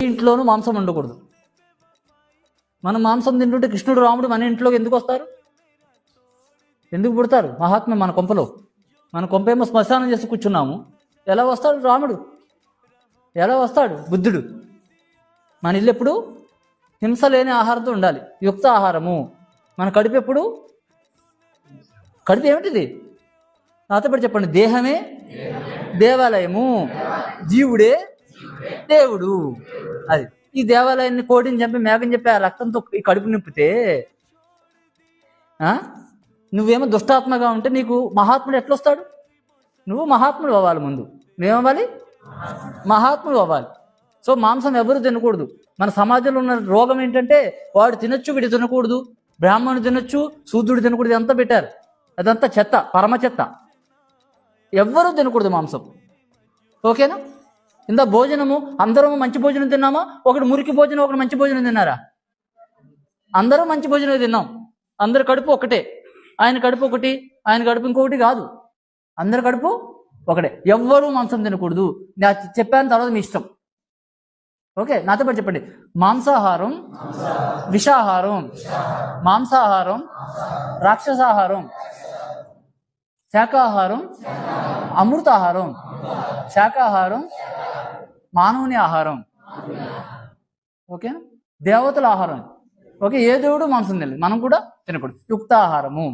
ఇంట్లోనూ మాంసం ఉండకూడదు. మనం మాంసం తింటుంటే కృష్ణుడు రాముడు మన ఇంట్లోకి ఎందుకు వస్తారు? ఎందుకు పుడతారు? మహాత్మ మన కొంపలో. మన కొంపేమో శ్మశానం చేసి కూర్చున్నాము. ఎలా వస్తాడు రాముడు? ఎలా వస్తాడు బుద్ధుడు? మన ఇల్లు ఎప్పుడు హింస లేని ఆహారంతో ఉండాలి, యుక్త ఆహారము. మన కడుపు ఎప్పుడు, కడుపు ఏమిటిది? నాతో చెప్పండి. దేహమే దేవాలయము, జీవుడే దేవుడు. అది ఈ దేవాలయాన్ని కోడిని చంపి మేకని చెప్పి ఆ రక్తంతో ఈ కడుపు నింపితే నువ్వేమో దుష్టాత్మగా ఉంటే నీకు మహాత్ముడు ఎట్లొస్తాడు? నువ్వు మహాత్ముడు అవ్వాలి. ముందు నువ్వేమవ్వాలి? మహాత్ముడు అవ్వాలి. సో మాంసం ఎవరు తినకూడదు. మన సమాజంలో ఉన్న రోగం ఏంటంటే వాడు తినొచ్చు, వీడు తినకూడదు, బ్రాహ్మణుడు తినొచ్చు, శూద్రుడు తినకూడదు, అంతా పెట్టారు. అదంతా చెత్త, పరమ చెత్త. ఎవ్వరూ తినకూడదు మాంసం. ఓకేనా? ఇంత భోజనము అందరూ మంచి భోజనం తిన్నామా? ఒకటి మురికి భోజనం, ఒకటి మంచి భోజనం తిన్నారా? అందరూ మంచి భోజనం తిన్నాం. అందరి కడుపు ఒకటే. ఆయన కడుపు ఒకటి, ఆయన కడుపు ఇంకొకటి కాదు. అందరి కడుపు ఒకటే. ఎవ్వరూ మాంసం తినకూడదు. నేను చెప్పాను, తర్వాత మీ ఇష్టం. ఓకే, నాతో పాటు చెప్పండి. మాంసాహారం విషాహారం, మాంసాహారం రాక్షసాహారం, శాకాహారం అమృతాహారం, శాకాహారం మానవుని ఆహారం. ఓకేనా? దేవతల ఆహారం. ఓకే, ఏ దేవుడు మాంసం తినలేదు, మనం కూడా తినకూడదు. యుక్తాహారము.